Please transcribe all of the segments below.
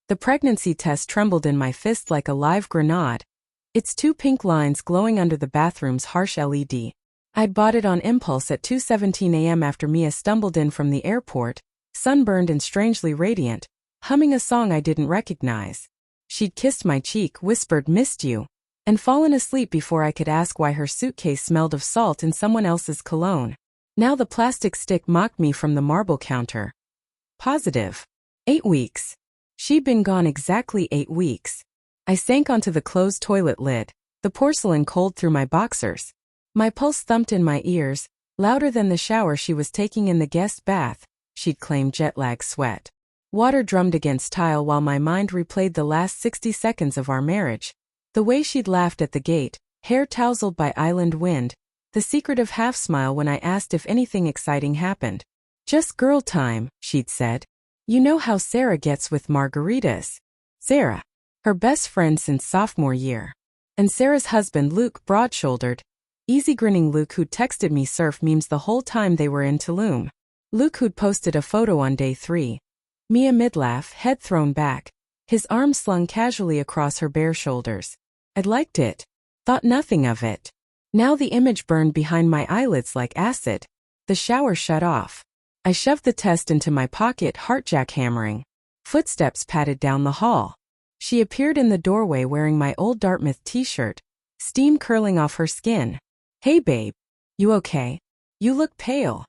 The pregnancy test trembled in my fist like a live grenade, its two pink lines glowing under the bathroom's harsh LED. I'd bought it on impulse at 2:17 a.m. after Mia stumbled in from the airport, sunburned and strangely radiant, humming a song I didn't recognize. She'd kissed my cheek, whispered, "Missed you," and fallen asleep before I could ask why her suitcase smelled of salt and someone else's cologne. Now the plastic stick mocked me from the marble counter. Positive. 8 weeks. She'd been gone exactly 8 weeks. I sank onto the closed toilet lid, the porcelain cold through my boxers. My pulse thumped in my ears, louder than the shower she was taking in the guest bath, she'd claimed jet-lag sweat. Water drummed against tile while my mind replayed the last 60 seconds of our marriage. The way she'd laughed at the gate, hair tousled by island wind, the secretive half-smile when I asked if anything exciting happened. "Just girl time," she'd said. "You know how Sarah gets with margaritas." Sarah. Her best friend since sophomore year. And Sarah's husband Luke, broad-shouldered, easy-grinning Luke who'd texted me surf memes the whole time they were in Tulum. Luke who'd posted a photo on day 3. Mia mid-laugh, head thrown back, his arms slung casually across her bare shoulders. I'd liked it. Thought nothing of it. Now the image burned behind my eyelids like acid. The shower shut off. I shoved the test into my pocket, heart jackhammering. Footsteps patted down the hall. She appeared in the doorway wearing my old Dartmouth t-shirt, steam curling off her skin. "Hey babe. You okay? You look pale."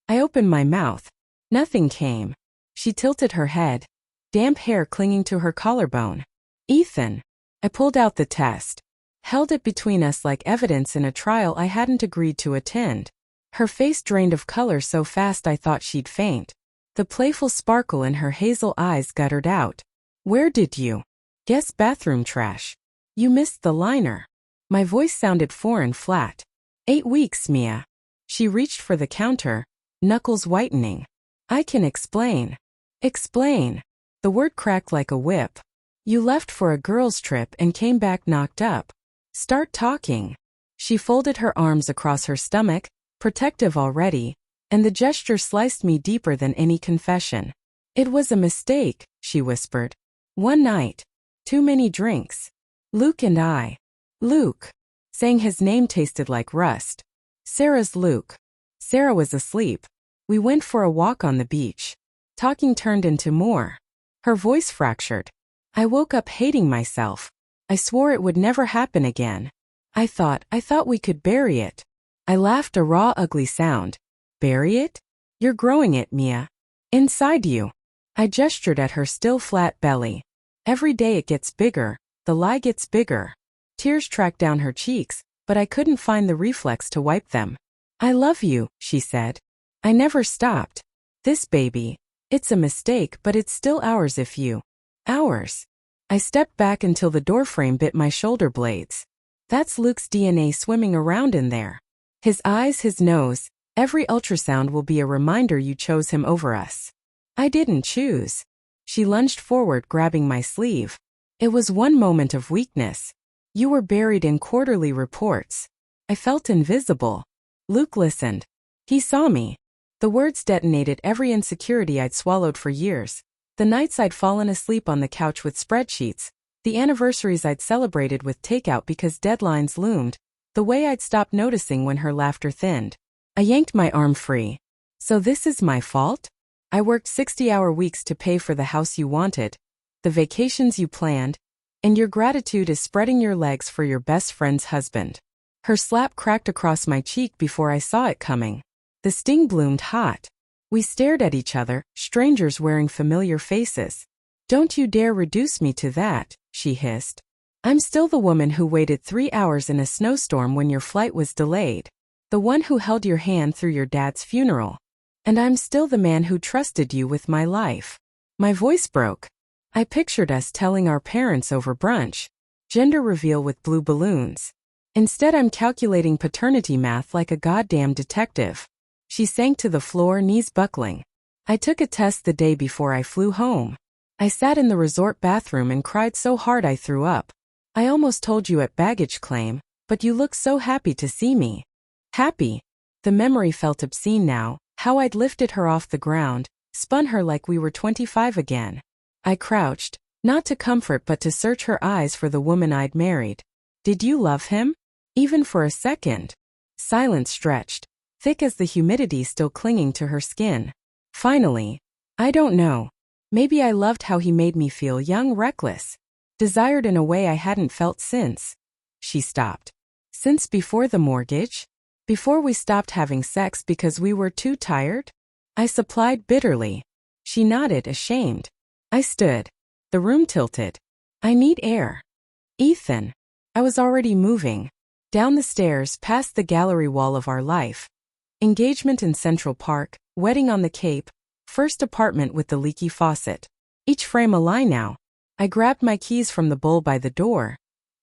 I opened my mouth. Nothing came. She tilted her head, damp hair clinging to her collarbone. "Ethan." I pulled out the test, held it between us like evidence in a trial I hadn't agreed to attend. Her face drained of color so fast I thought she'd faint. The playful sparkle in her hazel eyes guttered out. "Where did you?" "Guess bathroom trash. You missed the liner." My voice sounded foreign flat. 8 weeks, Mia." She reached for the counter, knuckles whitening. "I can explain." "Explain." The word cracked like a whip. "You left for a girls' trip and came back knocked up. Start talking." She folded her arms across her stomach, protective already, and the gesture sliced me deeper than any confession. "It was a mistake," she whispered. "One night. Too many drinks. Luke and I." Luke. Saying his name tasted like rust. Sarah's Luke. Sarah was asleep. We went for a walk on the beach. Talking turned into more. Her voice fractured. I woke up hating myself. I swore it would never happen again. I thought we could bury it. I laughed, a raw, ugly sound. "Bury it? You're growing it, Mia. Inside you." I gestured at her still flat belly. "Every day it gets bigger, the lie gets bigger." Tears tracked down her cheeks, but I couldn't find the reflex to wipe them. "I love you," she said. I never stopped. "This baby, it's a mistake, but it's still ours if you." Ours. I stepped back until the doorframe bit my shoulder blades. That's Luke's DNA swimming around in there. His eyes, his nose, every ultrasound will be a reminder you chose him over us. I didn't choose. She lunged forward, grabbing my sleeve. It was one moment of weakness. You were buried in quarterly reports. I felt invisible. Luke listened. He saw me. The words detonated every insecurity I'd swallowed for years. The nights I'd fallen asleep on the couch with spreadsheets, the anniversaries I'd celebrated with takeout because deadlines loomed, the way I'd stopped noticing when her laughter thinned. I yanked my arm free. "So this is my fault? I worked 60-hour weeks to pay for the house you wanted, the vacations you planned, and your gratitude is spreading your legs for your best friend's husband." Her slap cracked across my cheek before I saw it coming. The sting bloomed hot. We stared at each other, strangers wearing familiar faces. "Don't you dare reduce me to that," she hissed. "I'm still the woman who waited 3 hours in a snowstorm when your flight was delayed. The one who held your hand through your dad's funeral. And I'm still the man who trusted you with my life." My voice broke. I pictured us telling our parents over brunch. Gender reveal with blue balloons. Instead, I'm calculating paternity math like a goddamn detective. She sank to the floor, knees buckling. I took a test the day before I flew home. I sat in the resort bathroom and cried so hard I threw up. "I almost told you at baggage claim, but you look so happy to see me." Happy. The memory felt obscene now, how I'd lifted her off the ground, spun her like we were 25 again. I crouched, Not to comfort but to search her eyes for the woman I'd married. Did you love him? Even for a second? Silence stretched, thick as the humidity still clinging to her skin. Finally, I don't know. Maybe I loved how he made me feel young, reckless. Desired in a way I hadn't felt since. She stopped. Since before the mortgage? Before we stopped having sex because we were too tired? I supplied bitterly. She nodded, ashamed. I stood. The room tilted. I need air. Ethan. I was already moving. Down the stairs, past the gallery wall of our life. Engagement in Central Park, wedding on the Cape, first apartment with the leaky faucet. Each frame a lie now. I grabbed my keys from the bowl by the door.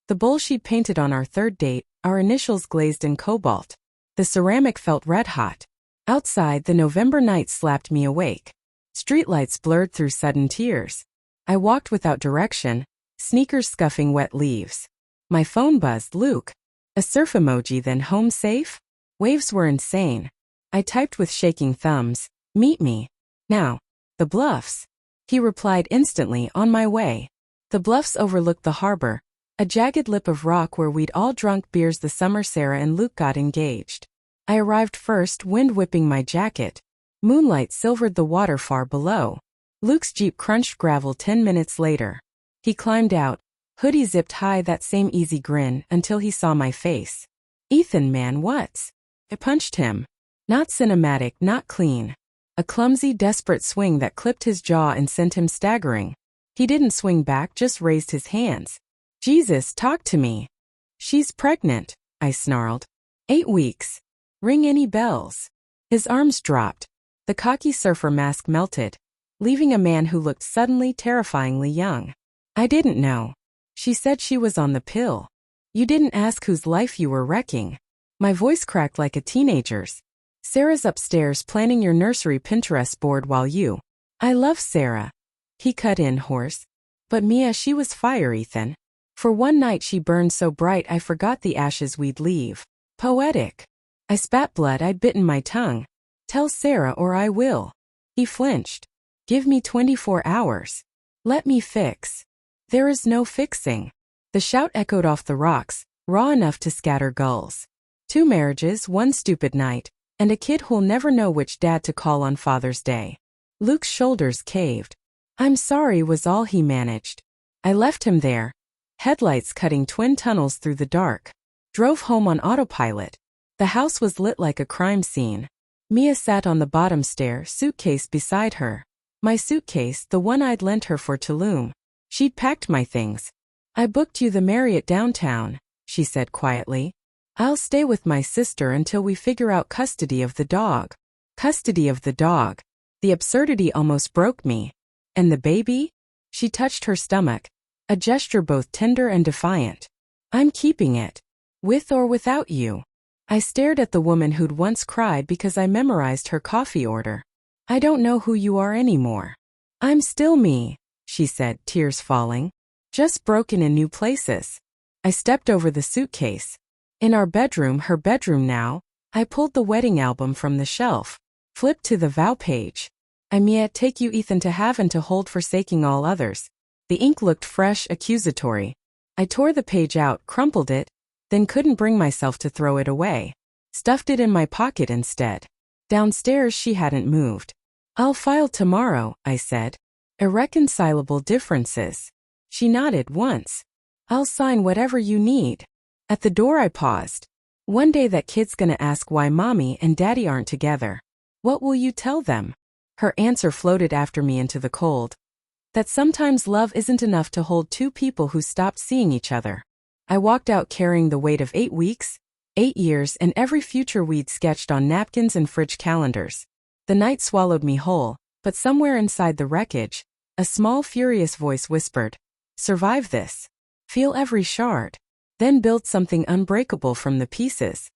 The bowl she'd painted on our third date, our initials glazed in cobalt. The ceramic felt red-hot. Outside, the November night slapped me awake. Streetlights blurred through sudden tears. I walked without direction, sneakers scuffing wet leaves. My phone buzzed. Luke. A surf emoji, then home safe? Waves were insane. I typed with shaking thumbs, meet me. Now. The Bluffs. He replied instantly, on my way. The Bluffs overlooked the harbor, a jagged lip of rock where we'd all drunk beers the summer Sarah and Luke got engaged. I arrived first, wind whipping my jacket. Moonlight silvered the water far below. Luke's Jeep crunched gravel 10 minutes later. He climbed out, hoodie zipped high, that same easy grin, until he saw my face. Ethan, man, what's? I punched him. Not cinematic, not clean. A clumsy, desperate swing that clipped his jaw and sent him staggering. He didn't swing back, just raised his hands. Jesus, talk to me. She's pregnant, I snarled. 8 weeks. Ring any bells? His arms dropped. The cocky surfer mask melted, leaving a man who looked suddenly terrifyingly young. I didn't know. She said she was on the pill. You didn't ask whose life you were wrecking. My voice cracked like a teenager's. Sarah's upstairs planning your nursery Pinterest board while you. I love Sarah. He cut in hoarse. But Mia, she was fire, Ethan. For one night she burned so bright I forgot the ashes we'd leave. Poetic. I spat blood I'd bitten my tongue. Tell Sarah or I will. He flinched. Give me 24 hours. Let me fix. There is no fixing. The shout echoed off the rocks, raw enough to scatter gulls. 2 marriages, 1 stupid night, and a kid who'll never know which dad to call on Father's Day. Luke's shoulders caved. I'm sorry was all he managed. I left him there. Headlights cutting twin tunnels through the dark. Drove home on autopilot. The house was lit like a crime scene. Mia sat on the bottom stair, suitcase beside her. My suitcase, the one I'd lent her for Tulum. She'd packed my things. I booked you the Marriott downtown, she said quietly. I'll stay with my sister until we figure out custody of the dog. Custody of the dog. The absurdity almost broke me. And the baby? She touched her stomach, a gesture both tender and defiant. I'm keeping it. With or without you. I stared at the woman who'd once cried because I memorized her coffee order. I don't know who you are anymore. I'm still me, she said, tears falling. Just broken in new places. I stepped over the suitcase. In our bedroom, her bedroom now, I pulled the wedding album from the shelf, flipped to the vow page. I may take you Ethan to have and to hold forsaking all others. The ink looked fresh, accusatory. I tore the page out, crumpled it, then couldn't bring myself to throw it away. Stuffed it in my pocket instead. Downstairs she hadn't moved. I'll file tomorrow, I said. Irreconcilable differences. She nodded once. I'll sign whatever you need. At the door I paused. One day that kid's gonna ask why mommy and daddy aren't together. What will you tell them? Her answer floated after me into the cold. That sometimes love isn't enough to hold 2 people who stopped seeing each other. I walked out carrying the weight of 8 weeks, 8 years, and every future we'd sketched on napkins and fridge calendars. The night swallowed me whole, but somewhere inside the wreckage, a small furious voice whispered, survive this. Feel every shard. Then build something unbreakable from the pieces.